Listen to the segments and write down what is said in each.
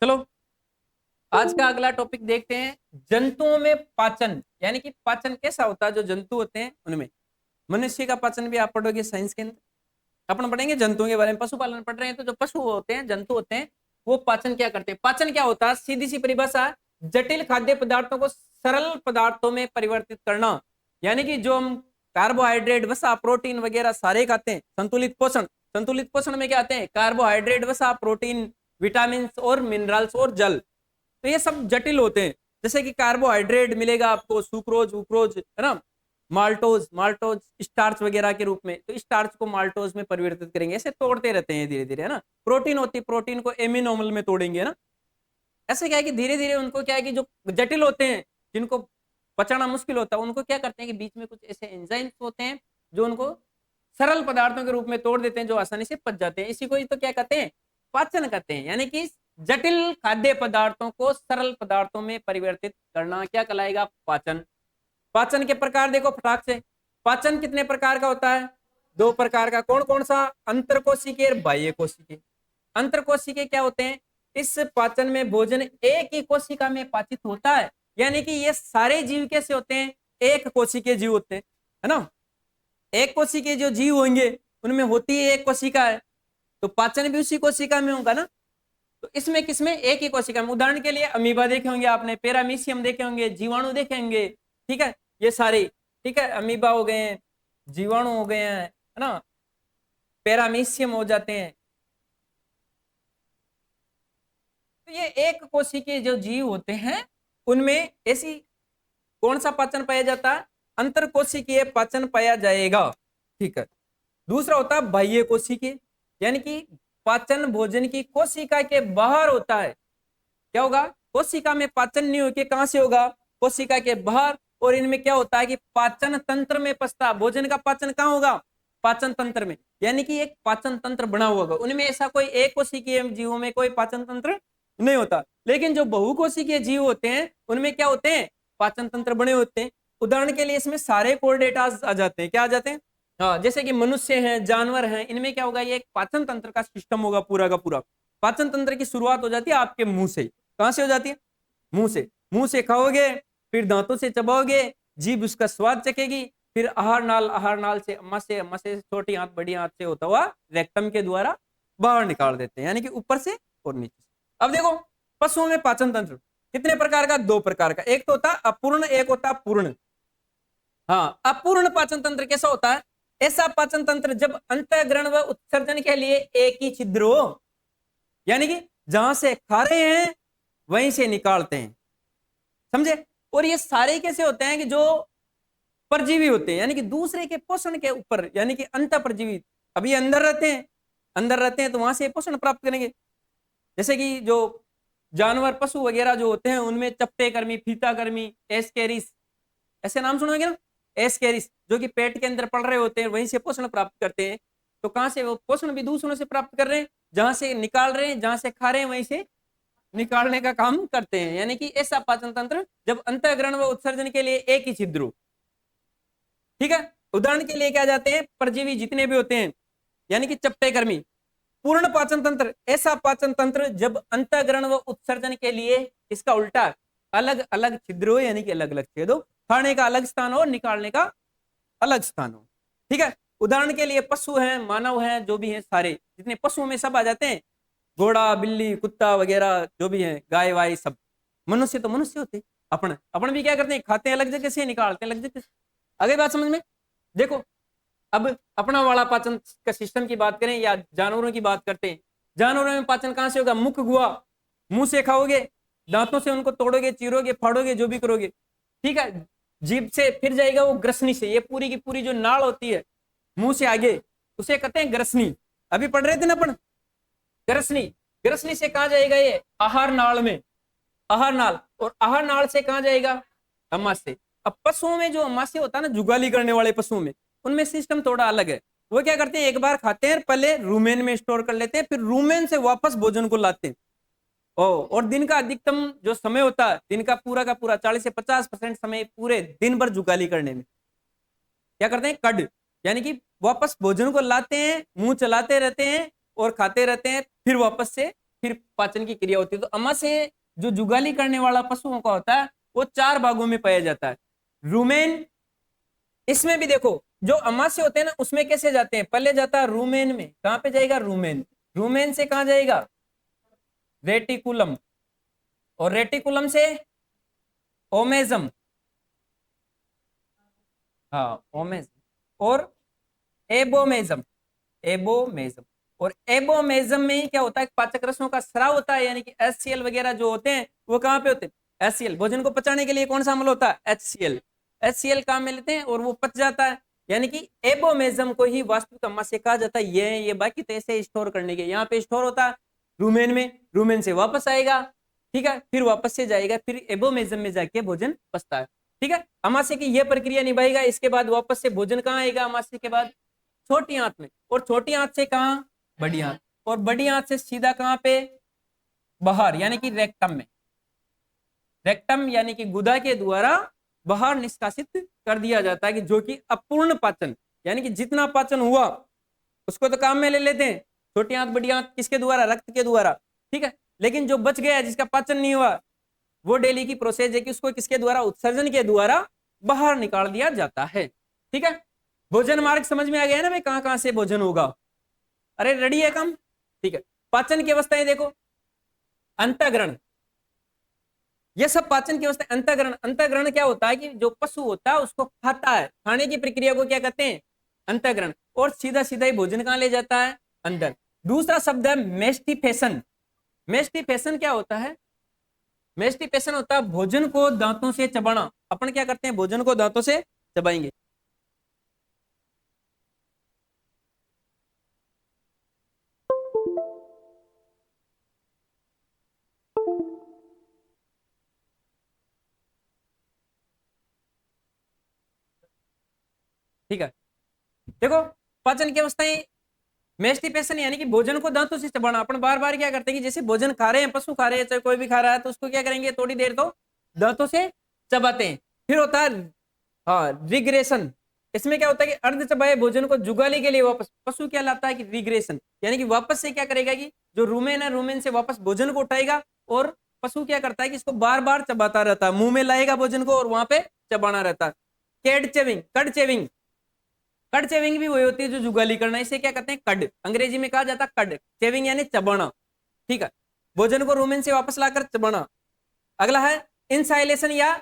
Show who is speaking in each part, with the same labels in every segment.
Speaker 1: चलो आज का अगला टॉपिक देखते हैं, जंतुओं में पाचन। यानी कि पाचन कैसा होता है, जो जंतु होते हैं उनमें। मनुष्य का पाचन भी आप पढ़ोगे साइंस के अंदर, अपन पढ़ेंगे जंतुओं के बारे में। पशुपालन पढ़ रहे हैं तो जो पशु होते हैं, जंतु होते हैं, वो पाचन क्या करते हैं। पाचन क्या होता है, सीधी सी परिभाषा, जटिल खाद्य पदार्थों को सरल पदार्थों में परिवर्तित करना। यानी कि जो हम कार्बोहाइड्रेट, वसा, प्रोटीन वगैरह सारे खाते हैं, संतुलित पोषण। संतुलित पोषण में क्या आते हैं, कार्बोहाइड्रेट, वसा, प्रोटीन, विटामिन और मिनरल्स और जल। तो ये सब जटिल होते हैं। जैसे कि कार्बोहाइड्रेट मिलेगा आपको सुक्रोज, उक्रोज, है ना, माल्टोज, माल्टोज स्टार्च वगैरह के रूप में। तो स्टार्च को माल्टोज में परिवर्तित करेंगे, ऐसे तोड़ते रहते हैं धीरे धीरे, है ना। प्रोटीन होती है, प्रोटीन को एमिनोमल में तोड़ेंगे, है ना। ऐसे क्या है कि धीरे धीरे उनको क्या है कि जो जटिल होते हैं, जिनको पचाना मुश्किल होता है, उनको क्या करते हैं कि बीच में कुछ ऐसे एंजाइम्स होते हैं जो उनको सरल पदार्थों के रूप में तोड़ देते हैं, जो आसानी से पच जाते हैं। इसी को ही तो क्या कहते हैं, पाचन कहते हैं। यानी कि जटिल खाद्य पदार्थों को सरल पदार्थों में परिवर्तित करना क्या कहलाएगा, पाचन। पाचन के प्रकार देखो फटाक से। पाचन कितने प्रकार का होता है, दो प्रकार का। कौन कौन सा, अंतरकोशिकीय और बाह्य कोशिकीय। अंतरकोशिकीय क्या होते हैं, इस पाचन में भोजन एक ही कोशिका में पाचित होता है। यानी कि ये सारे जीव कैसे होते हैं, एक कोशिकीय जीव होते हैं, है ना। एक कोशिकीय जो जीव होंगे उनमें होती है एक कोशिका है, तो पाचन भी उसी कोशिका में होगा ना। तो इसमें किसमें, एक ही कोशिका में। उदाहरण के लिए अमीबा देखे होंगे आपने, पैरामीशियम देखे होंगे, जीवाणु देखेंगे, ठीक है, ये सारे, ठीक है। अमीबा हो गए हैं, जीवाणु हो गए हैं, है ना, पैरामीशियम हो जाते हैं। तो ये एक कोशिकीय जो जीव होते हैं उनमें ऐसी कौन सा पाचन पाया जाता है, अंतर कोशिकीय पाचन पाया जाएगा, ठीक है। दूसरा होता है बाह्य कोशिकीय, यानी कि पाचन भोजन की कोशिका के बाहर होता है। क्या होगा, कोशिका में पाचन नहीं होके कहां से होगा, कोशिका के बाहर। और इनमें क्या होता है कि पाचन तंत्र में पचता, भोजन का पाचन कहां होगा, पाचन तंत्र में। यानी कि एक पाचन तंत्र बना हुआ होगा उनमें। ऐसा कोई एक कोशिकीय जीवों में कोई पाचन तंत्र नहीं होता, लेकिन जो बहुकोशिकीय जीव होते हैं उनमें क्या होते हैं, पाचन तंत्र बने होते हैं। उदाहरण के लिए इसमें सारे कोर्डेटा आ जाते हैं। क्या आ जाते हैं, हाँ, जैसे कि मनुष्य हैं, जानवर हैं, इनमें क्या होगा, ये एक पाचन तंत्र का सिस्टम होगा पूरा का पूरा। पाचन तंत्र की शुरुआत हो जाती है आपके मुंह से। कहां से हो जाती है, मुंह से। मुंह से खाओगे, फिर दांतों से चबाओगे, जीभ उसका स्वाद चखेगी, फिर आहार नाल, आहार नाल से अम्मा से छोटी आंत बड़ी आंत से होता हुआ रेक्टम के द्वारा बाहर निकाल देते हैं, यानी कि ऊपर से और नीचे से। अब देखो पशुओं में पाचन तंत्र कितने प्रकार का, दो प्रकार का। एक तो होता अपूर्ण, एक होता पूर्ण। हाँ, अपूर्ण पाचन तंत्र कैसा होता है, ऐसा पाचन तंत्र जब अंतःग्रहण व उत्सर्जन के लिए एक ही छिद्र हो। यानी कि जहां से खा रहे हैं वहीं से निकालते हैं, समझे। और ये सारे कैसे होते हैं कि जो परजीवी होते हैं, यानी कि दूसरे के पोषण के ऊपर, यानी कि अंत परजीवी। अभी अंदर रहते हैं, अंदर रहते हैं तो वहां से पोषण प्राप्त करेंगे। जैसे कि जो जानवर, पशु वगैरह जो होते हैं उनमें चप्टे कर्मी, फीता कर्मी, एस्केरिस, ऐसे नाम सुनोगे ना, एस्केरिस, जो कि पेट के अंदर पड़ रहे होते हैं, वहीं से पोषण प्राप्त करते हैं। तो कहां से, वो पोषण भी दूसरों से प्राप्त कर रहे हैं, जहां से निकाल रहे हैं, जहां से खा रहे हैं वहीं से निकालने का काम करते हैं। यानी कि ऐसा पाचन तंत्र जब अंतःग्रहण व उत्सर्जन के लिए एक ही छिद्र हो, ठीक है। उदाहरण के लिए क्या जाते हैं, परजीवी जितने भी होते हैं, यानी कि चप्टे कर्मी। पूर्ण पाचन तंत्र ऐसा पाचन तंत्र जब अंतःग्रहण व उत्सर्जन के लिए इसका उल्टा अलग अलग छिद्र हो, यानी कि अलग अलग छेद हो, खाने का अलग स्थान हो, निकालने का अलग स्थान हो, ठीक है। उदाहरण के लिए पशु हैं, मानव हैं, जो भी हैं, सारे जितने पशुओं में सब आ जाते हैं, घोड़ा, बिल्ली, कुत्ता वगैरह जो भी है, गाय वाय सब। मनुष्य तो मनुष्य होते, अपन अपन भी क्या करते हैं, खाते हैं अलग जगह से, निकालते हैं अलग जगह से। आगे बात समझ में। देखो अब अपना वाला पाचन का सिस्टम की बात करें या जानवरों की बात करते हैं। जानवरों में पाचन कहां से होगा, मुख गुहा, मुंह से खाओगे, दांतों से उनको तोड़ोगे, चीरोगे, फाड़ोगे, जो भी करोगे, ठीक है। जीभ से फिर जाएगा वो ग्रसनी से, ये पूरी की पूरी जो नाड़ होती है मुंह से आगे, उसे कहते हैं ग्रसनी। अभी पढ़ रहे थे ना अपन, ग्रसनी। ग्रसनी से कहा जाएगा ये आहार नाल में, आहार नाल। और आहार नाल से कहा जाएगा, अमाशय। अब पशुओं में जो अमाशय होता है ना, जुगाली करने वाले पशुओं में, उनमें सिस्टम थोड़ा अलग है। वो क्या करते हैं, एक बार खाते हैं, पहले रूमेन में स्टोर कर लेते हैं, फिर रूमेन से वापस भोजन को लाते हैं। और दिन का अधिकतम जो समय होता है, दिन का पूरा 40 से 50% समय पूरे दिन भर जुगाली करने में क्या करते हैं, कड, यानी कि वापस भोजन को लाते हैं, मुंह चलाते रहते हैं और खाते रहते हैं, फिर वापस से फिर पाचन की क्रिया होती है। तो अमाशय जो जुगाली करने वाला पशुओं का होता है वो 4 भागों में पाया जाता है। रूमेन, इसमें भी देखो जो अमाशय होते हैं ना उसमें कैसे जाते हैं, पहले जाता है रूमेन में, कहां पे जाएगा, रूमेन, रूमेन से कहां जाएगा, रेटिकुलम, और रेटिकुलम से ओमेजम, हाँ ओमेजम, और एबोमेजम, एबोमेजम, और एबोमेजम में ही क्या होता है, पाचक रसों का स्राव होता है, यानी कि HCl वगैरह जो होते हैं वो कहां पे होते हैं, HCl, भोजन को पचाने के लिए कौन सा अम्ल होता है, HCl, HCl काम में लेते हैं और वो पच जाता है, यानी कि एबोमेजम को ही वास्तविक अमाशय कहा जाता है। ये बाकी तो ऐसे स्टोर करने के, यहाँ पे स्टोर होता है रूमेन में, रूमेन से वापस आएगा, ठीक है, फिर वापस से जाएगा, फिर एबोमेजम में जाके भोजन पचता है, ठीक है। अमाशय की यह प्रक्रिया निभाएगा, इसके बाद वापस से भोजन कहाँ आएगा, अमाशय के बाद छोटी आंत में, और छोटी आंत से कहाँ, बड़ी आंत, और बड़ी आंत से सीधा कहाँ पे, बाहर, यानी कि रेक्टम में, रेक्टम यानी कि गुदा के द्वारा बाहर निष्कासित कर दिया जाता है, कि जो कि अपूर्ण पाचन, यानी कि जितना पाचन हुआ उसको तो काम में ले लेते हैं, छोटी आंत बड़ी आंत किसके द्वारा, रक्त के द्वारा, ठीक है, लेकिन जो बच गया जिसका पाचन नहीं हुआ वो डेली की प्रोसेस है कि उसको किसके द्वारा, उत्सर्जन के द्वारा बाहर निकाल दिया जाता है, ठीक है। भोजन मार्ग समझ में आ गया ना भाई, कहां कहां से भोजन होगा, अरे रेडी है काम, ठीक है। पाचन की अवस्थाएं देखो, अंतःग्रहण, ये सब पाचन की अवस्था। अंतःग्रहण, अंतःग्रहण क्या होता है कि जो पशु होता है उसको खाता है, खाने की प्रक्रिया को क्या कहते हैं, अंतःग्रहण, और सीधा सीधा ही भोजन कहां ले जाता है, अंदर। दूसरा शब्द है मेस्टिफेशन, मेस्टिफेशन क्या होता है, मेस्टिफेशन होता है भोजन को दांतों से चबाना, अपन क्या करते हैं, भोजन को दांतों से चबाएंगे, ठीक है। देखो पाचन की अवस्थाएं, मेस्टिफेशन यानी कि भोजन को दांतों से चबाना, अपन बार बार क्या करते हैं कि जैसे भोजन खा रहे हैं, पशु खा रहे हैं, चाहे कोई भी खा रहा है, तो उसको क्या करेंगे, थोड़ी देर तो दांतों से चबाते हैं। फिर होता है हाँ रिग्रेशन, इसमें क्या होता है कि अर्ध चबाए भोजन को जुगाली के लिए वापस, पशु क्या लाता है कि रिग्रेशन, यानी कि वापस से क्या करेगा कि जो रूमेन है रूमेन से वापस भोजन को उठाएगा, और पशु क्या करता है कि इसको बार बार चबाता रहता है, मुंह में लाएगा भोजन को और वहां पे चबाना रहता है। केड चेविंग, कड चेविंग, कड चेविंग भी वही होती है जो जुगाली करना, इसे क्या कहते हैं, कड, अंग्रेजी में कहा जाता है कड, चेविंग यानी चबाना, ठीक है, भोजन को रूमेन से वापस लाकर चबाना। अगला है इंसाइलेशन या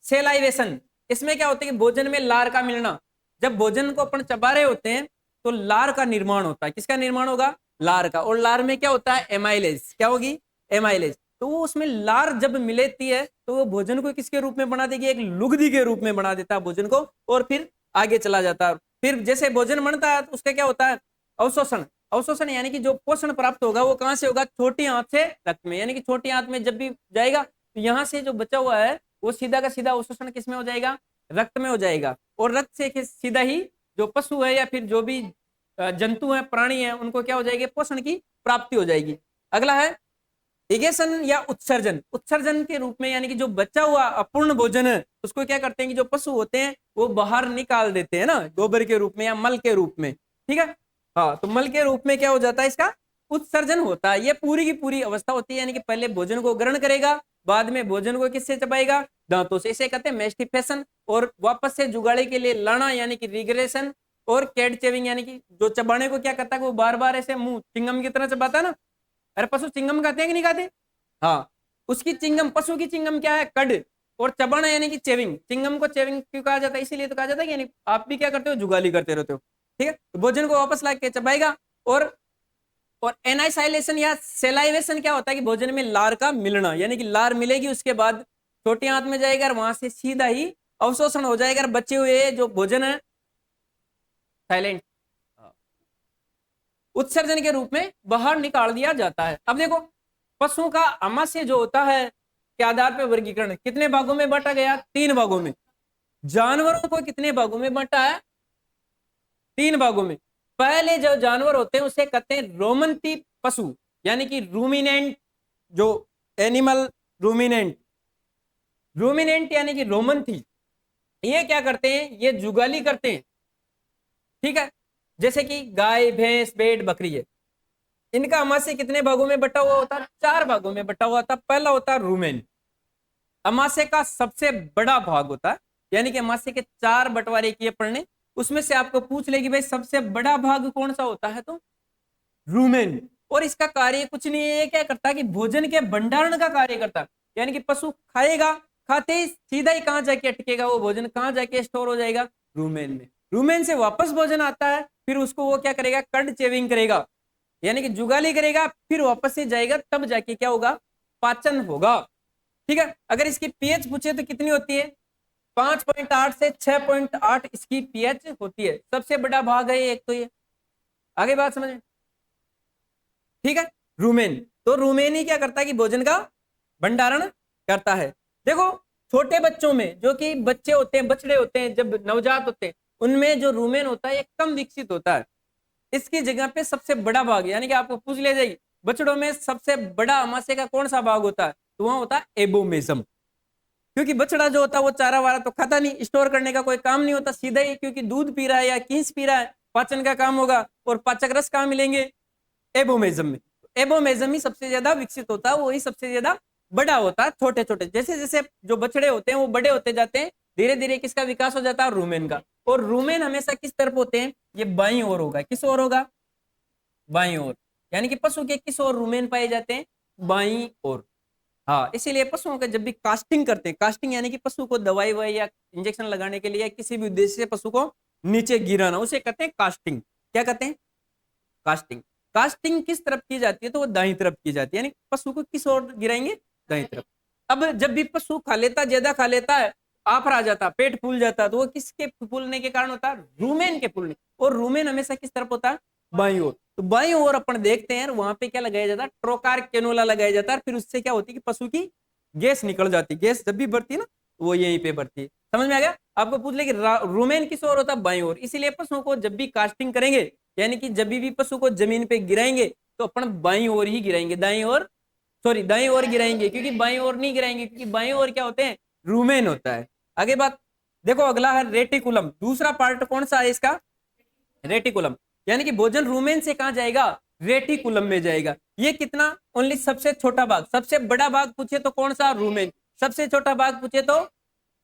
Speaker 1: सेलाइवेशन, इसमें क्या होता है कि भोजन में लार का मिलना, जब भोजन को अपन चबा रहे होते हैं तो लार का निर्माण होता है, किसका निर्माण होगा, लार का, और लार में क्या होता है, एमाइलेज, क्या होगी, एमाइलेज, तो वो उसमें लार जब मिलती है तो वो भोजन को किसके रूप में बना देगी, एक लुगदी के रूप में बना देता है भोजन को, और फिर आगे चला जाता है। फिर जैसे भोजन बनता है तो उसका क्या होता है, अवशोषण, अवशोषण यानी कि जो पोषण प्राप्त होगा वो कहां से होगा, छोटी आंत से रक्त में, यानी कि छोटी आंत में जब भी जाएगा तो यहाँ से जो बचा हुआ है वो सीधा का सीधा अवशोषण किसमें हो जाएगा, रक्त में हो जाएगा, और रक्त से सीधा ही जो पशु है या फिर जो भी जंतु है, प्राणी है, उनको क्या हो जाएगी, पोषण की प्राप्ति हो जाएगी। अगला है इगेशन या उत्सर्जन, उत्सर्जन के रूप में, यानी कि जो बचा हुआ अपूर्ण भोजन है उसको क्या करते हैं कि जो पशु होते हैं वो बाहर निकाल देते हैं ना, गोबर के रूप में या मल के रूप में, ठीक है, हाँ, तो मल के रूप में क्या हो जाता है, इसका उत्सर्जन होता है। ये पूरी की पूरी अवस्था होती है, यानी कि पहले भोजन को ग्रहण करेगा, बाद में भोजन को किससे चबाएगा, दांतों से, इसे कहते हैं मेस्टिफेशन, और वापस से जुगाड़े के लिए लाना यानी कि रिग्रेशन, और कैड चेविंग यानी कि जो चबाने को क्या करता है वो बार बार ऐसे मुंह चिंगम की तरह चबाता है ना, अरे पशु चिंगम खाते हैं कि नहीं खाते, हाँ, उसकी चिंगम, पशु की चिंगम क्या है, कड, और चबाना यानी कि चेविंग, चिंगम को चेविंग क्यों कहा जाता है, इसीलिए तो कहा जाता है कि यानी आप भी क्या करते हो, जुगाली करते रहते हो, ठीक है, तो भोजन को वापस ला के चबाएगा। और एनाइसाइलेशन या सेलाइवेशन क्या होता है कि भोजन में लार का मिलना, यानी कि लार मिलेगी उसके बाद छोटी आंत में जाएगा और वहां से सीधा ही अवशोषण हो जाएगा, बचे हुए जो भोजन है साइलेंट उत्सर्जन के रूप में बाहर निकाल दिया जाता है। अब देखो पशुओं का आमाशय जो होता है के आधार पर वर्गीकरण कितने भागों में बांटा गया, 3 भागों में। जानवरों को कितने भागों में बांटा है, 3 भागों में। पहले जो जानवर होते हैं उसे कहते हैं रोमंती पशु, यानी कि रूमिनेंट, जो एनिमल रूमिनेंट, रूमिनेंट यानी कि रोमंथी, ये क्या करते हैं, ये जुगाली करते हैं, ठीक है, जैसे कि गाय भैंस भेड़ बकरी है, इनका अमाशय कितने भागों में बटा हुआ होता है? 4 भागों में बटा हुआ था। पहला होता है रूमेन, अमाशय का सबसे बड़ा भाग होता है, यानी कि अमाशय के 4 बंटवारे किए पढ़ने, उसमें से आपको पूछ लेगी भाई सबसे बड़ा भाग कौन सा होता है, तो रूमेन। और इसका कार्य कुछ नहीं है, ये क्या करता है कि भोजन के भंडारण का कार्य करता है, यानी कि पशु खाएगा, खाते ही सीधा ही कहां जाके अटकेगा वो भोजन, कहां जाके स्टोर हो जाएगा? रूमेन में। रूमेन से वापस भोजन आता है, फिर उसको वो क्या करेगा? कल्ड चेविंग करेगा, यानी कि जुगाली करेगा, फिर वापस से जाएगा, तब जाके क्या होगा? पाचन होगा। ठीक है, अगर इसकी पीएच पूछे तो कितनी होती है? 5.8 से 6.8 इसकी पीएच होती है। सबसे बड़ा भाग है एक तो ये। आगे बात समझ में? ठीक है, रूमेन। तो रूमेन ही क्या करता है कि भोजन का भंडारण करता है। देखो छोटे बच्चों में, जो कि बच्चे होते हैं, बछड़े होते हैं, जब नवजात होते हैं, उनमें जो रूमेन होता है ये कम विकसित होता है। इसकी जगह पे सबसे बड़ा भाग, यानी कि आपको पूछ लिया जाएगी बछड़ों में सबसे बड़ा अमाशय का कौन सा भाग होता है, तो वहां होता है एबोमेसम। क्योंकि बछड़ा जो होता है वो चारा वारा तो खाता नहीं, स्टोर करने का कोई काम नहीं होता, सीधा ही क्योंकि दूध पी रहा है या कीस पी रहा है, पाचन का काम होगा, और पाचक रस कहाँ मिलेंगे? एबोमेजम में। एबोमेजम ही सबसे ज्यादा विकसित होता है, वही सबसे ज्यादा बड़ा होता है। छोटे छोटे जैसे जैसे जो बछड़े होते हैं वो बड़े होते जाते हैं, धीरे धीरे किसका विकास हो जाता है? रूमेन का। और रूमेन हमेशा किस तरफ होते हैं? ये बाईं ओर होगा। किस ओर होगा? बाईं ओर। यानी कि पशु के किस ओर रूमेन पाए जाते हैं? बाईं ओर। हाँ, इसीलिए पशुओं का जब भी कास्टिंग करते हैं, कास्टिंग यानी कि पशु को दवाई ववाई या इंजेक्शन लगाने के लिए या किसी भी उद्देश्य से पशु को नीचे गिराना, उसे कहते हैं कास्टिंग। क्या कहते हैं? कास्टिंग। कास्टिंग किस तरफ की जाती है? तो वो दाईं तरफ की जाती है, यानी पशु को किस ओर गिराएंगे? दाईं तरफ। अब जब भी पशु खा लेता, ज्यादा खा लेता है, आफर आ जाता, पेट फूल जाता, तो वो किसके फूलने के कारण होता है? रूमेन के फूलने। और रूमेन हमेशा किस तरफ होता है? बाईं ओर। तो बाईं ओर अपन देखते हैं, वहां पे क्या लगाया जाता है? ट्रोकार कैनोला लगाया जाता है। फिर उससे क्या होती है कि पशु की गैस निकल जाती है। गैस जब भी बढ़ती है ना, वो यहीं पे बढ़ती है। समझ में आ गया? आपको पूछ ले कि रूमेन किस ओर होता है? बाईं ओर। इसीलिए पशुओं को जब भी कास्टिंग करेंगे, यानी कि जब भी पशु को जमीन पे गिराएंगे, तो अपन बाईं ओर ही गिराएंगे, दाईं ओर, सॉरी दाईं ओर गिराएंगे, क्योंकि बाईं ओर नहीं गिराएंगे, क्योंकि बाईं ओर क्या होते हैं? रूमेन होता है। आगे बात देखो, अगला है रेटिकुलम। दूसरा पार्ट कौन सा है इसका? रेटिकुलम। यानी कि भोजन रूमेन से कहां जाएगा? रेटिकुलम में जाएगा। ये कितना? ओनली सबसे छोटा भाग। सबसे बड़ा भाग पूछे तो कौन सा? रूमेन। सबसे छोटा भाग पूछे तो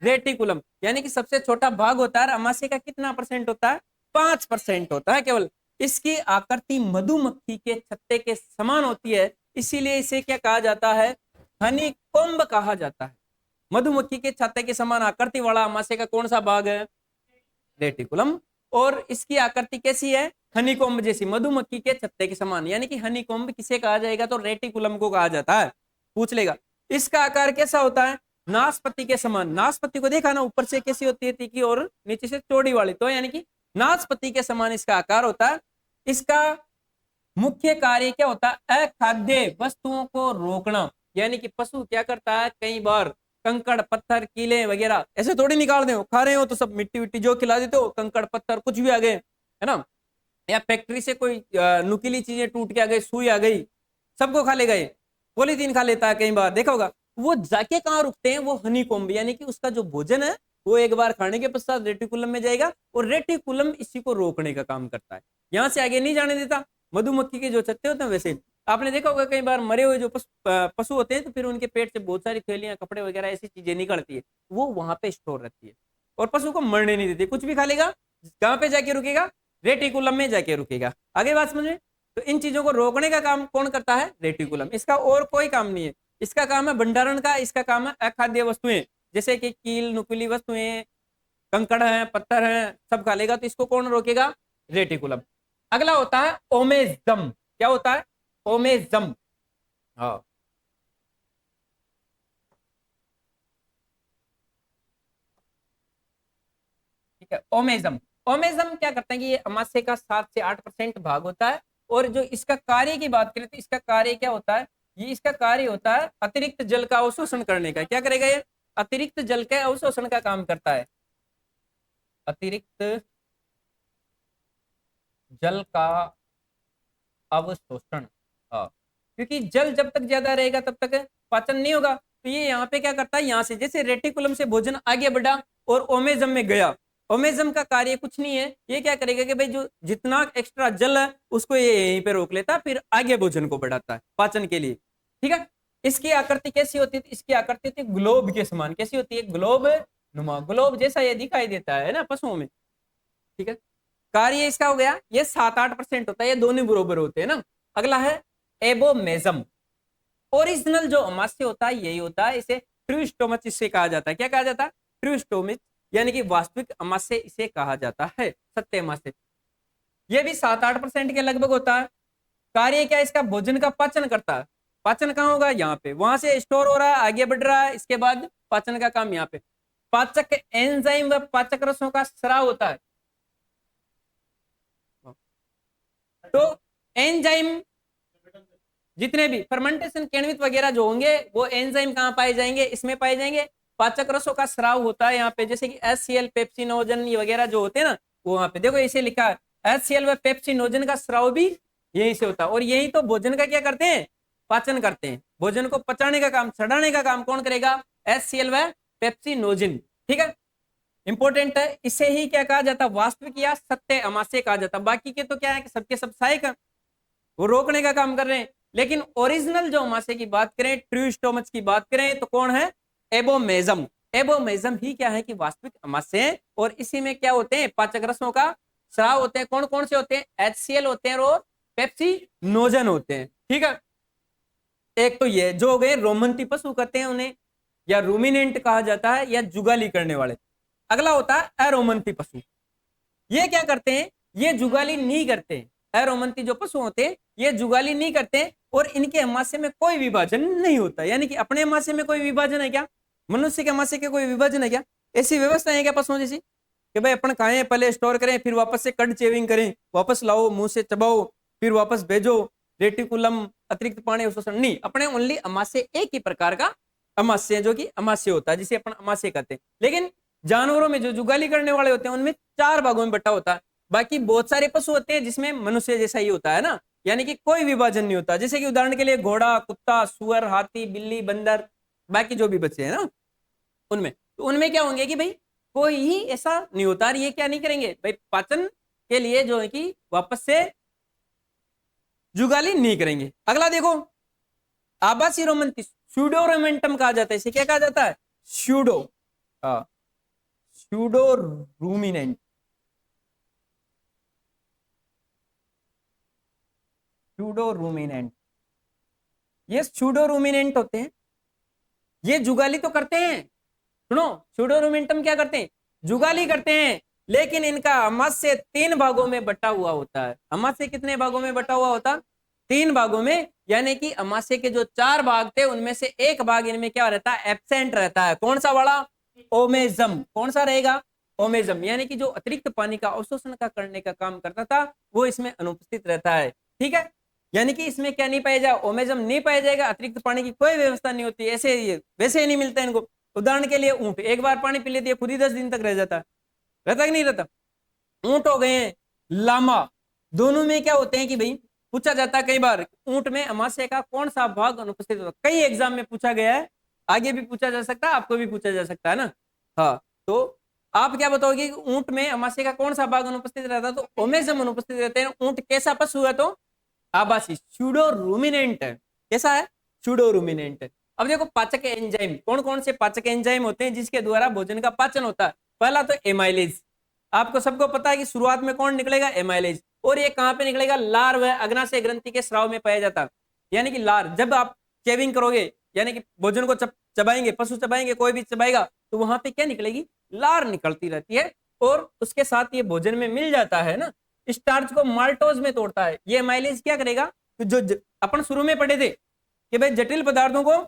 Speaker 1: रेटिकुलम। यानी कि सबसे छोटा भाग होता है। अमाशय का कितना परसेंट होता है? 5% होता है केवल। इसकी आकृति मधुमक्खी के छत्ते के समान होती है, इसीलिए इसे क्या कहा जाता है? हनीकॉम्ब कहा जाता है। मधुमक्खी के छत्ते के समान आकृति वाला अमाशय का कौन सा भाग है? रेटिकुलम। और इसकी आकृति कैसी है? हनीकॉम्ब जैसी, मधुमक्खी के छत्ते के समान। यानी कि हनीकॉम्ब किसे कहा जाएगा? तो रेटिकुलम को कहा जाता है। पूछ लेगा। इसका आकार कैसा होता है? नाशपाती के समान। नाशपाती को देखा ना, ऊपर से कैसी होती है? तीखी, और नीचे से चौड़ी वाली। तो यानी कि नाशपाती के समान इसका आकार होता है। इसका मुख्य कार्य क्या होता है? अखाद्य वस्तुओं को रोकना। यानी कि पशु क्या करता है? कई बार कंकड़ पत्थर कीले वगैरह ऐसे थोड़ी निकाल दे, खा रहे हो तो सब मिट्टी विट्टी जो खिला देते हो, कंकड़ पत्थर कुछ भी आ गए, है ना, या फैक्ट्री से कोई नुकीली चीजें टूट के आ गई, सुई आ गई, सबको खा ले गए। पॉलीथीन खा लेता है, कई बार देखा होगा। वो जाके कहाँ रुकते हैं? वो हनीकॉम्ब, यानी कि उसका जो भोजन है वो एक बार खाने के पश्चात रेटिकुलम में जाएगा, और रेटिकुलम इसी को रोकने का काम करता है, यहाँ से आगे नहीं जाने देता। मधुमक्खी के जो छत्ते होते हैं वैसे आपने देखा होगा, कई बार मरे हुए जो पशु होते हैं, तो फिर उनके पेट से बहुत सारी थैलियां, कपड़े वगैरह ऐसी चीजें निकलती है, वो वहां पे स्टोर रहती है, और पशु को मरने नहीं देती। कुछ भी खा लेगा, कहाँ पे जाके रुकेगा? रेटिकुलम में जाके रुकेगा। आगे बात समझ में? तो इन चीजों को रोकने का काम कौन करता है? रेटिकुलम। इसका और कोई काम नहीं है। इसका काम है भंडारण का। इसका काम है अखाद्य वस्तुएं, जैसे कि कील नुकीली वस्तुएं, कंकड़ है, पत्थर है, सब खा लेगा। तो इसको कौन रोकेगा? रेटिकुलम। अगला होता है ओमेजम। क्या होता है? ओमेजम। हाँ, ठीक है। ओमेजम। ओमेजम क्या करता है कि ये अमाशय का 7 से 8% भाग होता है। और जो इसका कार्य की बात करें तो इसका कार्य क्या होता है? ये इसका कार्य होता है अतिरिक्त जल का अवशोषण करने का। क्या करेगा ये? अतिरिक्त जल के अवशोषण का काम करता है। अतिरिक्त जल का अवशोषण। हाँ, क्योंकि जल जब तक ज्यादा रहेगा तब तक पाचन नहीं होगा। तो ये यहाँ पे क्या करता है? यहाँ से जैसे रेटिकुलम से भोजन आगे बढ़ा और ओमेजम में गया, ओमेजम का कार्य कुछ नहीं है, ये क्या करेगा कि भाई जो जितना एक्स्ट्रा जल है उसको ये यहीं पे रोक लेता, फिर आगे भोजन को बढ़ाता है पाचन के लिए। ठीक है, इसकी आकृति कैसी होती है? इसकी आकृति होती है ग्लोब के समान। कैसी होती है? ग्लोब नुमा, ग्लोब जैसा ये दिखाई देता है ना पशुओं में। ठीक है, कार्य इसका हो गया, ये 7-8% होता है, ये दोनों बराबर होते हैं ना। अगला है एबोमेजम। ओरिजिनल जो अमाशय होता है यही होता है, इसे ट्रू स्टोमच इससे कहा जाता है। क्या कहा जाता है? ट्रू स्टोमच, यानी कि वास्तविक अमाशय इसे कहा जाता है, सत्य अमाशय। ये भी 7-8% के लगभग होता है। कार्य क्या? इसका भोजन का पाचन करता है। पाचन कहाँ होगा? यहाँ पे, वहां से स्टोर हो रहा है, आगे बढ़ रहा है, इसके बाद पाचन का काम यहाँ पे। पाचक एंजाइम व पाचक रसों का स्राव होता है। तो एंजाइम जितने भी फर्मेंटेशन किण्वित वगैरह जो होंगे वो एंजाइम कहाँ पाए जाएंगे? इसमें पाए जाएंगे। पाचक रसों का स्राव होता है यहाँ पे, जैसे कि HCl, पेप्सिनोजन ये वगैरह जो होते हैं ना, वो वहां पे देखो इसे लिखा है, HCl व पेप्सिनोजन का स्राव भी यहीं से होता है। और यही तो भोजन का क्या करते हैं? पाचन करते हैं। भोजन को पचाने का काम, सड़ाने का काम कौन करेगा? HCl व पेप्सिनोजन। ठीक है, इंपॉर्टेंट है। इसे ही क्या कहा जाता है? वास्तविक या सत्य अमाशय कहा जाता है। बाकी के तो क्या है कि सबके सब सहायक है, वो रोकने का काम कर रहे हैं। लेकिन ओरिजिनल जो अमाशय की बात करें, ट्रू स्टोमच की बात करें, तो कौन है? एबोमेजम। एबोमेजम ही क्या है कि वास्तविक अमाशय है। और इसी में क्या होते हैं? पाचक रसों का स्राव होते हैं। कौन कौन से होते हैं? HCl होते हैं और पेप्सिनोजन होते हैं। ठीक है, एक तो ये जो हो गए रोमंती पशु कहते हैं उन्हें, या रूमिनेंट कहा जाता है, या जुगाली करने वाले। अगला होता है अरोमंती पशु। ये क्या करते हैं? ये जुगाली नहीं करते। अरोमंती जो पशु होते हैं ये जुगाली नहीं करते, और इनके अमाशय में कोई विभाजन नहीं होता। यानी कि अपने अमाशय में कोई विभाजन है क्या? मनुष्य के अमाशय के कोई विभाजन है क्या? ऐसी व्यवस्था है क्या पशुओं जैसी कि भाई अपन खाएं, पहले स्टोर करें, फिर वापस से कट चेविंग करें, वापस लाओ, मुंह से चबाओ, फिर वापस भेजो, रेटिकुलम अतिरिक्त पानी अवशोषण नहीं। अपने ओनली अमाशय एक ही प्रकार का अमाशय जो कि अमाशय होता है, जिसे अपन अमाशय कहते हैं। लेकिन जानवरों में जो जुगाली करने वाले होते हैं उनमें 4 भागों में बटा होता है। बाकी बहुत सारे पशु होते हैं जिसमें मनुष्य जैसा ही होता है ना, यानी कि कोई विभाजन नहीं होता। जैसे कि उदाहरण के लिए घोड़ा, कुत्ता, सुअर, हाथी, बिल्ली, बंदर, बाकी जो भी बच्चे हैं ना उनमें, तो उनमें क्या होंगे कि भाई कोई ही ऐसा नहीं होता। ये क्या नहीं करेंगे भाई? पाचन के लिए जो है कि वापस से जुगाली नहीं करेंगे। अगला देखो, आभासी रोमंती, स्यूडो रोमेंटम कहा जाता है। इसे क्या कहा जाता है? Pseudo, pseudo ruminant. Pseudo ruminant, ये स्यूडो रूमिनेंट होते हैं। ये जुगाली तो करते हैं, सुनो, स्यूडो रूमिनेंटम क्या करते हैं? जुगाली करते हैं। लेकिन इनका अमाशय 3 भागों में बटा हुआ होता है। अमाशय कितने भागों में बटा हुआ होता? 3 भागों में। यानी कि अमाशय के जो 4 भाग थे उनमें से एक भाग इनमें क्या रहता है? एब्सेंट रहता है। कौन सा वाला? ओमेजम। कौन सा रहेगा? ओमेजम। यानी कि जो अतिरिक्त पानी का अवशोषण का करने का काम करता था वो इसमें अनुपस्थित रहता है। ठीक है, यानी कि इसमें क्या नहीं पाया जाएगा? ओमेजम नहीं पाया जाएगा। अतिरिक्त पानी की कोई व्यवस्था नहीं होती, ऐसे वैसे ही नहीं मिलता इनको। उदाहरण के लिए ऊंट, एक बार पानी पी लेती है खुद ही 10 दिन तक रह जाता है, रहता कि नहीं रहता? ऊंट हो गए, लामा, दोनों में क्या होते हैं कि भाई पूछा जाता है कई बार ऊंट में अमाशय का कौन सा भाग अनुपस्थित होता है। कई एग्जाम में पूछा गया है, आगे भी पूछा जा सकता है, आपको भी पूछा जा सकता है ना। हाँ, तो आप क्या बताओगे कि ऊंट में अमाशय का कौन सा भाग अनुपस्थित रहता है? तो ओमेजम अनुपस्थित रहते हैं। ऊंट कैसा पशु है? तो आभासी, स्यूडो रूमिनेंट है। कैसा है? स्यूडो रूमिनेंट है। अब देखो पाचक एंजाइम, कौन कौन से पाचक एंजाइम होते हैं जिसके द्वारा भोजन का पाचन होता है? पहला तो एमाइलेज। आपको सबको पता है कि शुरुआत में कौन निकलेगा? एमाइलेज। और ये कहां पे निकलेगा? लार व अग्नाशय ग्रंथि के स्राव में पाया जाता है। यानी कि लार, जब आप चेविंग करोगे, यानी कि भोजन को चबाएंगे, पशु चबाएंगे, कोई भी चबाएगा, तो वहां पे क्या निकलेगी? लार निकलती रहती है। और उसके साथ ये भोजन में मिल जाता है ना, स्टार्च को माल्टोज में तोड़ता है। ये एमाइलेज क्या करेगा? जो अपन शुरू में पढ़े थे कि भाई जटिल पदार्थों को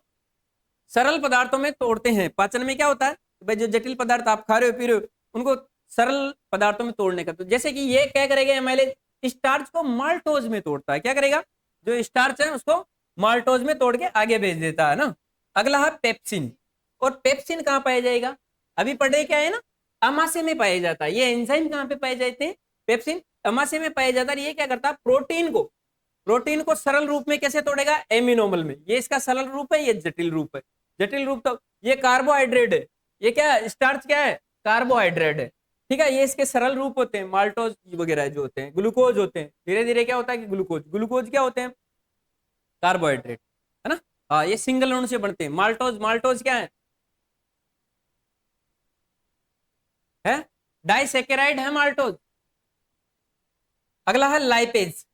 Speaker 1: सरल पदार्थों में तोड़ते हैं। पाचन में क्या होता है? भाई जो जटिल पदार्थ आप खा रहे हो, पी रहे हो, उनको सरल पदार्थों में तोड़ने का। तो जैसे कि ये क्या करेगा? एमाइलेज स्टार्च को माल्टोज में तोड़ता है। क्या करेगा? जो स्टार्च है उसको माल्टोज में तोड़ के आगे भेज देता है ना। अगला है पेप्सिन। और पेप्सिन कहाँ पाया जाएगा? अभी पढ़े क्या है ना, अमाशय में पाया जाता है। ये एंजाइम कहाँ पे पाए जाते हैं? पेप्सिन अमाशय में पाया जाता है। ये क्या करता है? प्रोटीन को सरल रूप में कैसे तोड़ेगा? एमिनोमल में। ये इसका सरल रूप है, ये जटिल रूप है। जटिल रूप तो ये कार्बोहाइड्रेट है। ये क्या है? स्टार्च क्या है? कार्बोहाइड्रेट है। ठीक है, ये इसके सरल रूप होते हैं, माल्टोज वगैरह जो होते हैं, ग्लूकोज होते हैं। धीरे धीरे क्या होता है कि ग्लूकोज, ग्लूकोज क्या होते हैं, कार्बोहाइड्रेट, है ना। हाँ, ये सिंगल अणु से बनते हैं। माल्टोज, माल्टोज क्या है डाइसेकेराइड है माल्टोज। अगला है लाइपेज।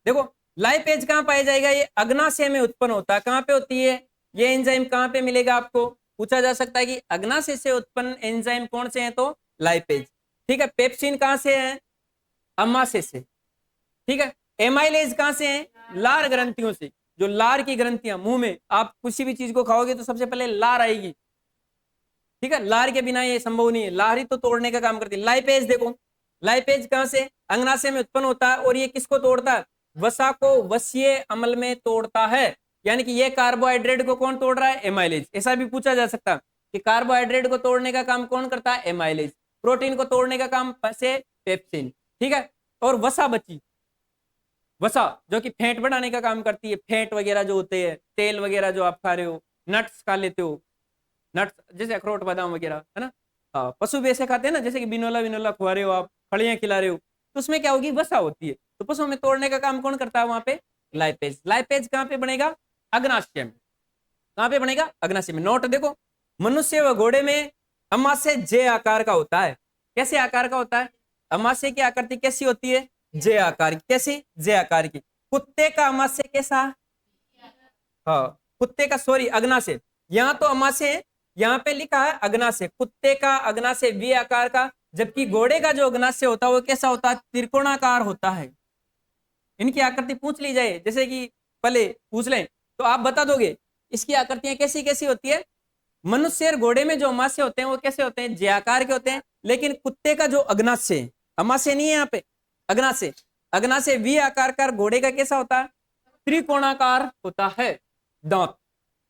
Speaker 1: देखो लाइपेज कहां पाया जाएगा, ये अग्नाशय में उत्पन्न होता है। कहां पे होती है ये एंजाइम, कहां पे मिलेगा आपको, पूछा जा सकता है कि अग्नाशय से उत्पन्न एंजाइम कौन से हैं, तो लाइपेज। ठीक है, पेप्सिन कहां से है, अमाशय से। ठीक है, एमाइलेज कहां से है, लार ग्रंथियों से। जो लार की ग्रंथियां, मुंह में आप किसी भी चीज को खाओगे तो सबसे पहले लार आएगी। ठीक है, लार के बिना ये संभव नहीं है, लार ही तो तोड़ने का काम करती है। लाइपेज देखो, लाइपेज कहां से, अंगनाशय में उत्पन्न होता है, और ये किसको तोड़ता है, वसा को वसीय अम्ल में तोड़ता है। यानी कि ये कार्बोहाइड्रेट को कौन तोड़ रहा है, एमाइलेज। ऐसा भी पूछा जा सकता है कि कार्बोहाइड्रेट को तोड़ने का काम कौन करता है, एमाइलेज। प्रोटीन को तोड़ने का काम से पेप्सिन। ठीक है, और वसा बची, वसा जो कि फैट बढ़ाने का काम करती है। फैट वगैरह जो होते हैं, तेल वगैरह जो आप खा रहे हो, नट्स खा लेते हो, नट्स जैसे अखरोट बादाम वगैरह, है ना। हाँ, पशु भी ऐसे खाते हैं ना, जैसे कि बिनोला विनोला खुआ रहे हो आप, फलियां खिला रहे हो, तो उसमें क्या होगी, वसा होती है। तो पशु में तोड़ने का काम कौन करता है वहां पे, लाइपेज। लाइपेज कहाँ पे बनेगा, अग्नाशय में। कहाँ पे बनेगा, अग्नाशय में। नोट देखो, मनुष्य व घोड़े में अमाशय जे आकार का होता है। कैसे आकार का होता है, अमाशय की आकृति कैसी होती है, जे आकार की। कैसी, जे आकार की। कुत्ते का अमाशय कैसा, हाँ कुत्ते का, सॉरी अग्नाशय, यहाँ तो अमाशय है, यहाँ पे लिखा है अग्नाशय। कुत्ते का अग्नाशय वी आकार का, जबकि घोड़े का जो अग्नाशय होता है वो कैसा होता है, त्रिकोणाकार होता है। इनकी आकृति पूछ ली जाए, जैसे कि पहले पूछ लें तो आप बता दोगे इसकी आकृतियां कैसी कैसी होती है। मनुष्य और घोड़े में जो अमाशय होते हैं वो कैसे होते हैं, जे आकार के होते हैं। लेकिन कुत्ते का जो अग्नाशय, अमाशय नहीं है यहाँ पे, अग्नाशय, अग्नाशय वी आकार का, घोड़े का कैसा होता है, त्रिकोणाकार होता है। दांत,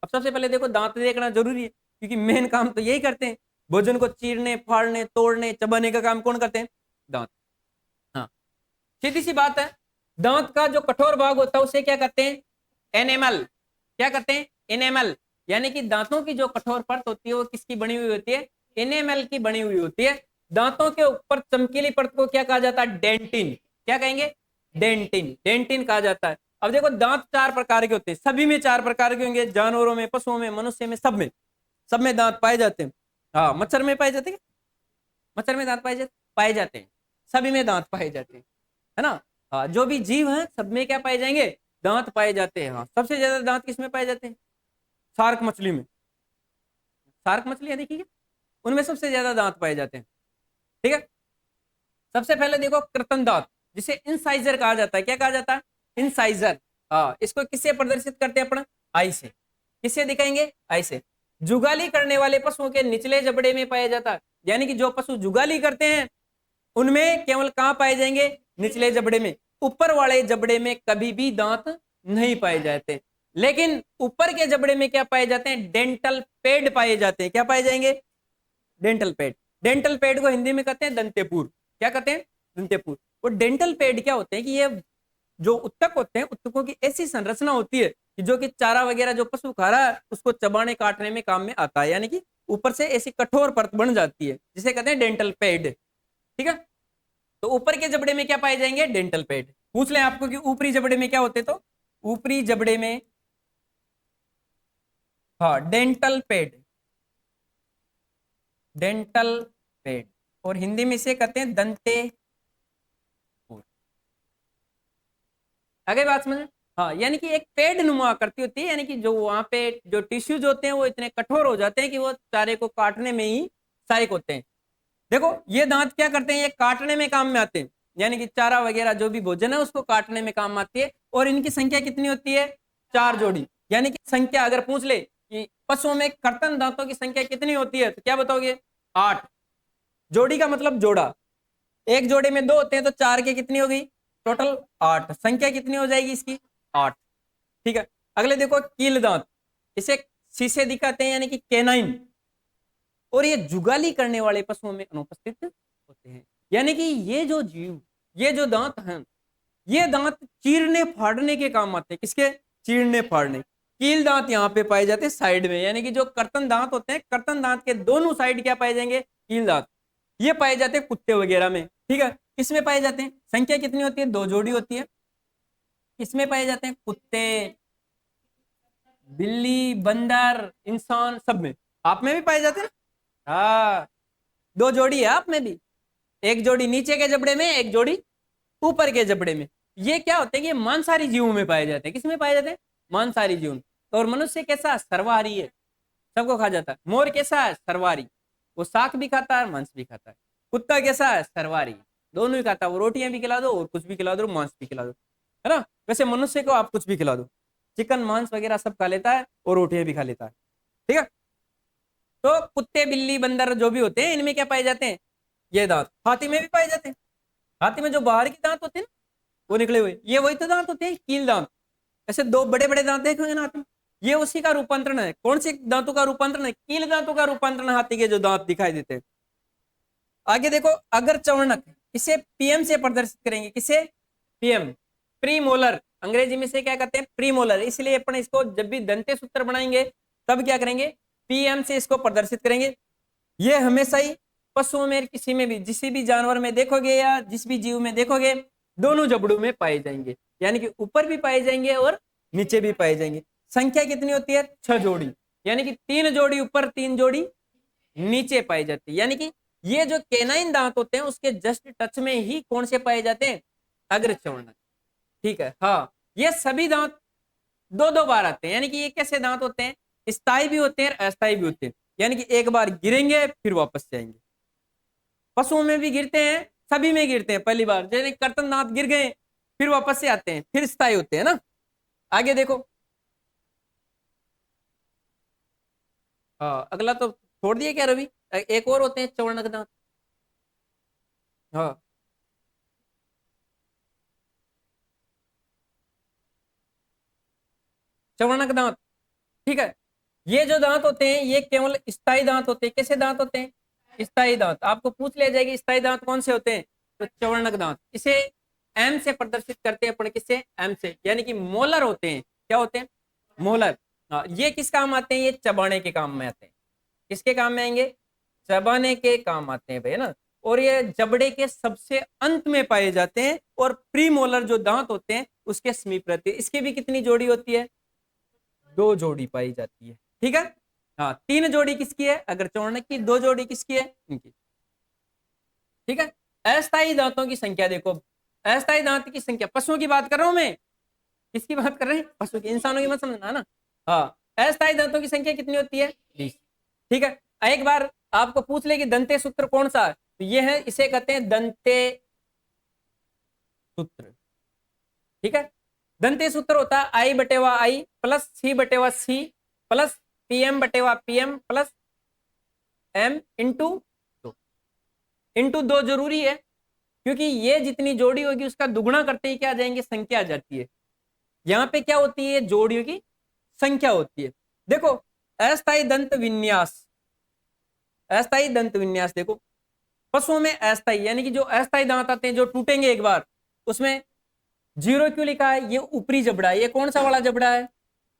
Speaker 1: अब सबसे पहले देखो दांत देखना जरूरी है, क्योंकि मेन काम तो यही करते हैं, भोजन को चीरने, फाड़ने, तोड़ने, चबाने का काम कौन करते हैं, दांत। हाँ, सीधी सी बात है। दांत का जो कठोर भाग होता है उसे क्या कहते हैं, एनेमल। क्या कहते हैं, एनेमल। यानी कि दांतों की जो कठोर परत होती है वो किसकी बनी हुई होती है, एनेमल की बनी हुई होती है। दांतों के ऊपर चमकीली परत को क्या कहा जाता है, डेंटिन। क्या कहेंगे, डेंटिन, डेंटिन कहा जाता है। अब देखो दांत चार प्रकार के होते हैं, सभी में चार प्रकार के होंगे, जानवरों में, पशुओं में, मनुष्य में, सब में दांत पाए जाते हैं। हाँ, मच्छर में पाए जाते हैं, मच्छर में दांत पाए जाते हैं, सभी में दांत पाए जाते हैं, है ना। हाँ, जो भी जीव है सब में क्या पाए जाएंगे, दांत पाए जाते हैं। हाँ, सबसे ज्यादा दांत किसमें पाए जाते हैं, शार्क मछली में। शार्क मछलियां देखी क्या, उनमें सबसे ज्यादा दांत पाए जाते हैं। ठीक है, सबसे पहले देखो कृत्रिम दांत, जिसे इंसाइजर कहा जाता है। क्या कहा जाता है, इंसाइजर। हाँ, इसको किससे प्रदर्शित करते हैं अपन, आई से। किससे दिखाएंगे, आई से। जुगाली करने वाले पशुओं के निचले जबड़े में पाया जाता है। यानी कि जो पशु जुगाली करते हैं उनमें केवल कहां पाए जाएंगे, निचले जबड़े में। ऊपर वाले जबड़े में कभी भी दांत नहीं पाए जाते। लेकिन ऊपर के जबड़े में क्या पाए जाते हैं, डेंटल पेड पाए जाते हैं। क्या पाए जाएंगे, डेंटल पेड। डेंटल पेड को हिंदी में कहते हैं दंतेपुर। क्या कहते हैं, दंतेपुर। वो डेंटल पेड क्या होते हैं कि ये जो उत्तक होते हैं, उत्तकों की ऐसी संरचना होती है कि जो कि चारा वगैरह जो पशु खा रहा है उसको चबाने काटने में काम में आता है। यानी कि ऊपर से ऐसी कठोर परत बन जाती है जिसे कहते हैं डेंटल पेड। ठीक है, तो ऊपर के जबड़े में क्या पाए जाएंगे, डेंटल पेड। पूछ लें आपको कि ऊपरी जबड़े में क्या होते, तो ऊपरी जबड़े में हाँ डेंटल पेड, डेंटल पेड, और हिंदी में इसे कहते हैं दंते। आगे बात समझ, हाँ यानी कि एक पेड नुमा आकृति होती है। यानी कि जो वहां पे जो टिश्यूज होते हैं वो इतने कठोर हो जाते हैं कि वो चारे को काटने में ही सहायक होते हैं। देखो ये दांत क्या करते हैं, ये काटने में काम में आते हैं। यानी कि चारा वगैरह जो भी भोजन है उसको काटने में काम आती है। और इनकी संख्या कितनी होती है, 4 जोड़ी। यानी कि संख्या अगर पूछ ले कि पशुओं में कर्तन दांतों की संख्या कितनी होती है, तो क्या बताओगे, 8। जोड़ी का मतलब जोड़ा, एक जोड़े में 2 होते हैं, तो 4 के कितनी हो गई, टोटल 8। संख्या कितनी हो जाएगी इसकी, 8। ठीक है, अगले देखो कील दांत, इसे शीशे दिखाते हैं, यानी कि कैनाइन। और ये जुगाली करने वाले पशुओं में अनुपस्थित होते हैं। यानी कि ये जो जीव, ये जो दांत हैं, ये दांत चीरने फाड़ने के काम आते हैं। किसके, चीरने फाड़ने। कील दांत यहाँ पे पाए जाते हैं साइड में। यानी कि जो कर्तन दांत होते हैं, कर्तन दांत के दोनों साइड क्या पाए जाएंगे, कील दांत। ये पाए जाते हैं कुत्ते वगैरह में, ठीक है। किसमें पाए जाते हैं? संख्या कितनी होती है? 2 जोड़ी होती है। किसमें पाए जाते हैं? कुत्ते, बिल्ली, बंदर, इंसान, सब में। आप में भी पाए जाते हैं ना? हाँ, 2 जोड़ी है आप में भी, एक जोड़ी नीचे के जबड़े में, एक जोड़ी ऊपर के जबड़े में। ये क्या होते हैं? ये मांसाहारी जीवों में पाए जाते हैं। किसमें पाए जाते हैं? मांसाहारी जीव में। और मनुष्य कैसा? सर्वाहारी है, सबको खा जाता है। मोर कैसा है? सर्वाहारी, वो शाक भी खाता है, मांस भी खाता है। कुत्ता कैसा है? सर्वाहारी, दोनों ही खाता है। वो रोटियां भी खिला दो और कुछ भी खिला दो, मांस भी खिला दो, है ना। वैसे मनुष्य को आप कुछ भी खिला दो, चिकन, मांस वगैरह सब खा लेता है और रोटियां भी खा लेता है, ठीक है। तो कुत्ते, बिल्ली, बंदर जो भी होते हैं, इनमें क्या पाए जाते हैं? ये दांत। हाथी में भी पाए जाते हैं। हाथी में जो बाहर के दांत होते हैं ना, वो निकले हुए, ये वही तो दांत होते हैं, कील दांत। ऐसे 2 बड़े बड़े दांत देखेंगे ना हाथी में, ये उसी का रूपांतरण है। कौन से दांतों का रूपांतरण है? कील दांतों का रूपांतरण, हाथी के जो दांत दिखाई देते हैं। आगे देखो, अगर चवर्णक, इसे पीएम से प्रदर्शित करेंगे। किसे? PM, premolar. अंग्रेजी में से क्या कहते हैं? प्रीमोलर। इसलिए अपन इसको जब भी दंते सूत्र बनाएंगे तब क्या करेंगे? पीएम से इसको प्रदर्शित करेंगे। ये हमेशा ही पशुओं में, किसी में भी, जिस भी जानवर में देखोगे या जिस भी जीव में देखोगे, दोनों जबड़ों में पाए जाएंगे, यानी कि ऊपर भी पाए जाएंगे और नीचे भी पाए जाएंगे। संख्या कितनी होती है? 6 जोड़ी, यानी कि 3 जोड़ी ऊपर, 3 जोड़ी नीचे पाई जाती है। यानी कि ये जो केनाइन दांत होते हैं उसके जस्ट टच में ही कौन से पाए जाते हैं? अग्रचवर्णक, ठीक है। हाँ, ये सभी दांत 2-2 बार आते हैं, यानी कि ये कैसे दांत होते हैं? स्थायी भी होते हैं, अस्थायी भी होते हैं। यानी कि एक बार गिरेंगे फिर वापस जाएंगे। पशुओं में भी गिरते हैं, सभी में गिरते हैं। पहली बार जैसे कर्तन दांत गिर गए, फिर वापस से आते हैं, फिर स्थायी होते हैं ना। आगे देखो, हाँ, अगला तो छोड़ दिया क्या रवि? एक और होते हैं चवर्णक दांत। हाँ, चवर्णक दांत, ठीक है। ये जो दांत होते हैं ये केवल स्थायी दांत होते हैं। कैसे दांत होते हैं? स्थायी दांत। आपको पूछ लिया जाएगा स्थायी दांत कौन से होते हैं, तो चवर्णक दांत। इसे एम से प्रदर्शित करते हैं अपन, किससे? एम से, यानी कि मोलर होते हैं। क्या होते हैं? मोलर। हाँ, ये किस काम आते हैं? ये चबाने के काम में आते हैं। किसके काम में आएंगे? चबाने के काम आते हैं भाई, है ना। और ये जबड़े के सबसे अंत में पाए जाते हैं और प्रीमोलर जो दांत होते हैं उसके समीप रहते हैं। इसकी भी कितनी जोड़ी होती है? 2 जोड़ी पाई जाती है, ठीक है। हाँ, 3 जोड़ी किसकी है? अगर चौर्णक की। 2 जोड़ी किसकी है? इनकी, ठीक है। अस्थायी दांतों की संख्या देखो, अस्थायी दांत की संख्या, पशुओं की बात कर रहा हूं मैं। किसकी बात कर रहे हैं? पशु की। इंसानों की मत समझना ना। हाँ, अस्थायी दांतों की संख्या कितनी होती है? 20, ठीक है। एक बार आपको पूछ ले कि दंते सूत्र कौन सा है, तो ये है, इसे कहते हैं दंते सूत्र, ठीक है। दंते सूत्र होता है आई बटेवा आई प्लस सी बटेवा सी प्लस पीएम बटेवा PM plus M into 2। Into 2 जरूरी है, क्योंकि ये जितनी जोड़ी होगी उसका दुगुना करते ही क्या आ जाएंगे? संख्या आ जाती है। यहाँ पे क्या होती है? जोड़ियों की संख्या होती है। देखो, अस्थायी दंत विन्यास, अस्थायी दंत विन्यास देखो, पशुओं में अस्थायी, यानी कि जो अस्थायी दांत आते हैं जो टूटेंगे एक बार, उसमें 0 क्यों लिखा है? ये ऊपरी जबड़ा है। ये कौन सा वाला जबड़ा है?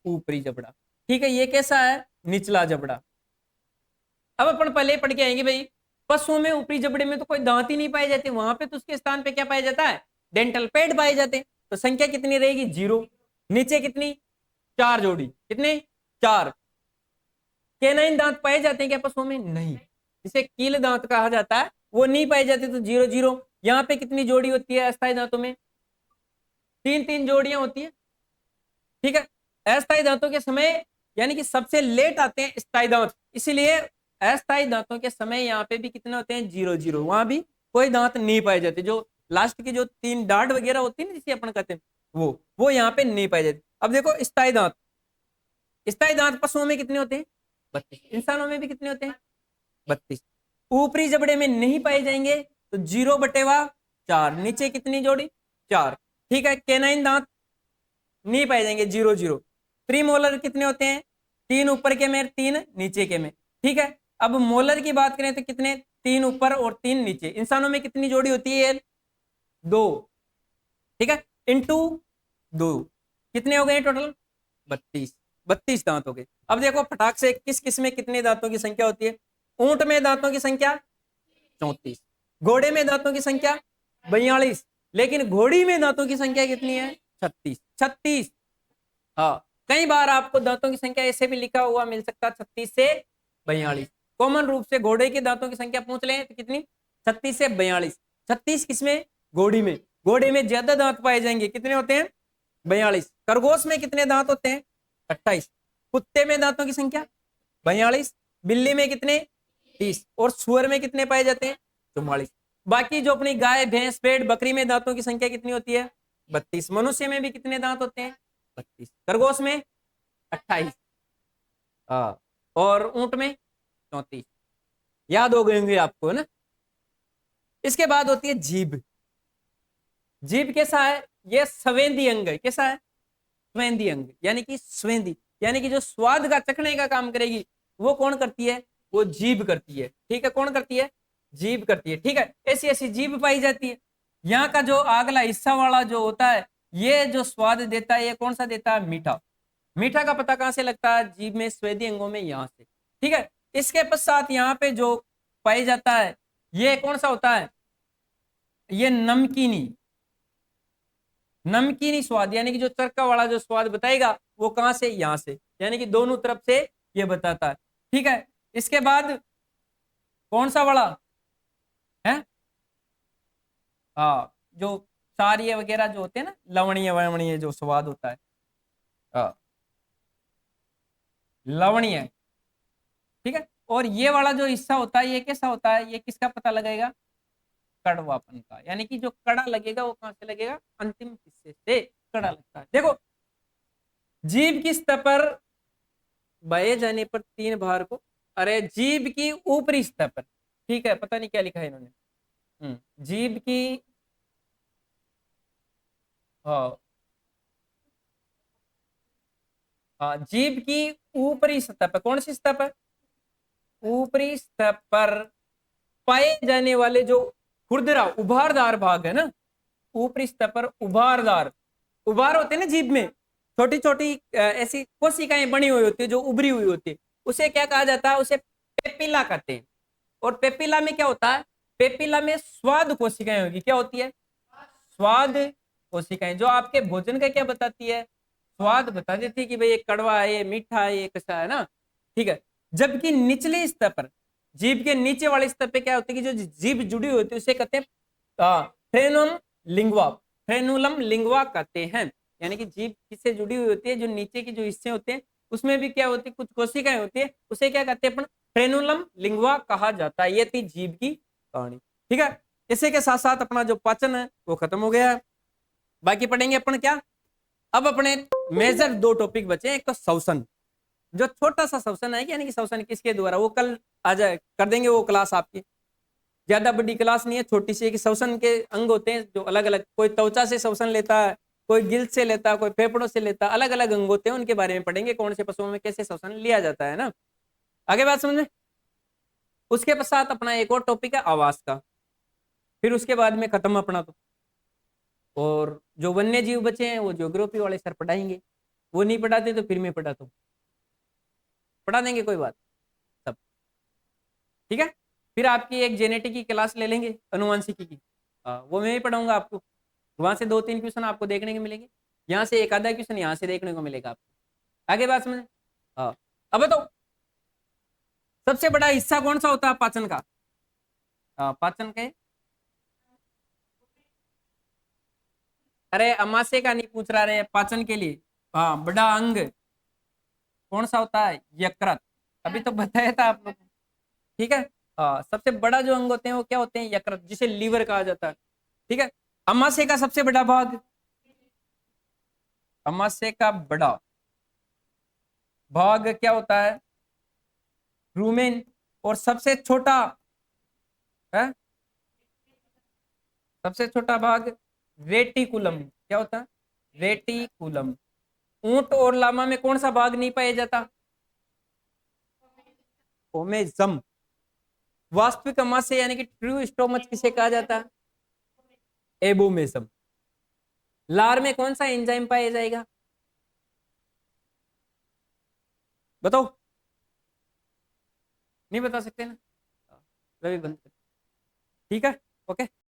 Speaker 1: ऊपरी जबड़ा, ठीक है। ये कैसा है? निचला जबड़ा। अब अपन पहले पढ़ के आएंगे भाई, पशुओं में ऊपरी जबड़े में तो कोई दांत ही नहीं पाए जाते, वहां पे तो उसके स्थान पे क्या पाया जाता है? डेंटल पैड पाए जाते हैं। तो संख्या कितनी रहेगी? 0। नीचे कितनी? 4 जोड़ी। कितने? 4। कैनाइन दांत पाए जाते हैं क्या पशुओं में? नहीं। जिसे कील दांत कहा जाता है वो नहीं पाए जाते, तो 0 0। यहाँ पे कितनी जोड़ी होती है अस्थायी दांतों में? 3 जोड़ियां होती है, ठीक है। अस्थायी दांतों के समय, यानी कि सबसे लेट आते हैं स्थायी दांत, इसीलिए अस्थायी दांतों के समय यहाँ पे भी कितने होते हैं? 0 0। वहां भी कोई दांत नहीं पाए जाते। जो लास्ट की जो 3 डांट वगैरह होती है ना, जिसे अपन कहते हैं, वो यहाँ पे नहीं पाए जाते। अब देखो स्थायी दांत, स्थायी दांत पशुओं में कितने होते हैं? 32। इंसानों में भी कितने होते हैं? 32। ऊपरी जबड़े में नहीं पाए जाएंगे, तो 0 बटेवा 4। नीचे कितनी जोड़ी? 4, ठीक है। कैनाइन दांत नहीं पाए जाएंगे, 0 0। प्रीमोलर कितने होते हैं? 3 ऊपर के में, 3 नीचे के में, ठीक है। अब मोलर की बात करें तो कितने? 3 ऊपर और 3 नीचे। इंसानों में कितनी जोड़ी होती है? 2, ठीक है, इंटू 2। कितने हो गए टोटल? 32। 32 दांत हो गए। अब देखो फटाक से किस किस में कितने दांतों की संख्या होती है? ऊंट में दांतों की संख्या 34। घोड़े में दांतों की संख्या 42, लेकिन घोड़ी में दांतों की संख्या कितनी है? 36। 36। हाँ, कई बार आपको दांतों की संख्या ऐसे भी लिखा हुआ मिल सकता है 36 से 42। कॉमन रूप से घोड़े के दांतों की संख्या पूछ लें तो कितनी? 36 से 42। 36 किसमें? घोड़ी में। घोड़े में ज्यादा दांत पाए जाएंगे, कितने होते हैं? 42। खरगोश में कितने दांत होते हैं? 28। कुत्ते में दांतों की संख्या 42। बिल्ली में कितने? 30। और सुअर में कितने पाए जाते हैं? 44। बाकी जो अपनी गाय, भैंस, भेड़, बकरी में दांतों की संख्या कितनी होती है? 32। मनुष्य में भी कितने दांत होते हैं? 32। खरगोश में 28। हाँ, और ऊंट में 34। याद हो गए होंगे आपको, है ना? इसके बाद होती है जीभ। जीभ कैसा है? ये संवेदी अंग है। कैसा है? स्वेंदी अंग, यानी कि स्वेंदी, यानी कि जो स्वाद का चखने का काम करेगी वो कौन करती है? वो जीभ करती है। ठीक है, कौन करती है? जीभ करती है। ठीक है, ऐसी ऐसी जीभ पाई जाती है। यहाँ का जो अगला हिस्सा वाला जो होता है, ये जो स्वाद देता है, ये कौन सा देता है? मीठा। मीठा का पता कहां से लगता है? जीभ में, स्वेदी अंगों में, यहां से। ठीक है, इसके पश्चात यहाँ पे जो पाई जाता है, ये कौन सा होता है? ये नमकीनी। नमकीनी स्वाद, यानी कि जो चरका वाला जो स्वाद बताएगा वो कहां से? यहां से, यानी कि दोनों तरफ से ये बताता है। ठीक है, इसके बाद कौन सा वाला है? हाँ, जो सारिये वगैरह जो होते हैं ना, लवणीय ववणीय जो स्वाद होता है, हाँ, लवणीय। ठीक है, और ये वाला जो हिस्सा होता है, ये कैसा होता है? ये किसका पता लगाएगा? कड़वापन का, यानी कि जो कड़ा लगेगा वो कहां से लगेगा? अंतिम हिस्से से कड़ा लगता है। देखो, जीभ की सतह पर बाए जाने पर 3 बार को, अरे जीभ की ऊपरी सतह पर, ठीक है, पता नहीं क्या लिखा है इन्होंने। जीभ की, हाँ हाँ, जीभ की ऊपरी सतह पर, कौन सी सतह पर? ऊपरी सतह पर पाए जाने वाले जो खुरदरा उभारदार भाग है ना, ऊपरी सतह पर उभारदार, उभार होते हैं ना जीभ में, छोटी छोटी ऐसी कोशिकाएं बनी हुई होती है जो उभरी हुई होती है, उसे क्या कहा जाता है? उसे पेपिला कहते हैं। और पेपिला में क्या होता है? पेपिला में स्वाद कोशिकाएं होगी। क्या होती है? स्वाद कोशिकाएं, जो आपके भोजन का क्या बताती है? स्वाद बता देती है कि भाई ये कड़वा है, ये मीठा है, ये कैसा है ना। ठीक है, जबकि निचले स्तर पर, जीभ के नीचे वाले स्तर पे क्या होती है कि जो जीभ जुड़ी होती है उसे कहते हैं फ्रेनुम लिंगुआ। फ्रेनुलम लिंगुआ कहते हैं, यानी कि जीभ किससे जुड़ी हुई होती है? जो नीचे के जो हिस्से होते हैं उसमें भी क्या होती है? कुछ कोशिकाएं होती है, उसे क्या कहते हैं? अपन फ्रेनुलम लिंगुआ कहा जाता है। ये थी जीभ की कहानी। ठीक है, इसी के साथ साथ अपना जो पाचन है वो खत्म हो गया है। बाकी पढ़ेंगे अपन क्या? अब अपने मेजर 2 टॉपिक बचे। एक तो श्वसन, जो छोटा सा श्वसन है, यानी कि श्वसन किसके द्वारा, वो कल आ जाए कर देंगे वो क्लास आपकी। ज्यादा बड़ी क्लास नहीं है, छोटी सी। कि श्वसन के अंग होते हैं जो अलग अलग, कोई त्वचा से श्वसन लेता है, कोई गिल्ट से लेता है, कोई फेफड़ों से लेता है, अलग अलग अंग होते हैं, उनके बारे में पढ़ेंगे कौन से पशुओं में कैसे श्वसन लिया जाता है ना। आगे बात समझ में। उसके पश्चात अपना एक और टॉपिक है आवास का, फिर उसके बाद में खत्म अपना तो। और जो वन्य जीव बचे हैं वो ज्योग्राफी वाले सर पढ़ाएंगे, वो नहीं पढ़ाते तो फिर मैं पढ़ाता हूँ, पढ़ा देंगे, कोई बात सब। ठीक है, फिर आपकी एक जेनेटिक की क्लास ले लेंगे, अनुवांशिकी की। वो मैं ही पढ़ाऊंगा आपको। वहां से 2-3 क्वेश्चन आपको देखने को मिलेंगे, यहाँ से एक आधा क्वेश्चन यहाँ से देखने को मिलेगा आपको। आगे बात समझे। हाँ, अब तो सबसे बड़ा हिस्सा कौन सा होता है पाचन का? पाचन के, अरे अमाशय का नहीं पूछ रहा रे, पाचन के लिए। हाँ, बड़ा अंग कौन सा होता है? यकृत। अभी तो बताया था आप लोग। ठीक है, सबसे बड़ा जो अंग होते हैं वो क्या होते हैं? यकृत, जिसे लीवर कहा जाता है। ठीक है, अमाशय का सबसे बड़ा भाग, अमाशय का बड़ा भाग क्या होता है? रूमेन। और सबसे छोटा है, सबसे छोटा भाग रेटिकुलम। क्या होता है? रेटिकुलम। ऊंट और लामा में कौन सा भाग नहीं पाया जाता? ओमेजम। वास्तविक अमाशय यानी कि ट्रू स्टोमच किसे कहा जाता है? एबोमेसम। लार में कौन सा एंजाइम पाया जाएगा? बताओ, नहीं बता सकते ना? रवि बंद कर। ठीक है, ओके।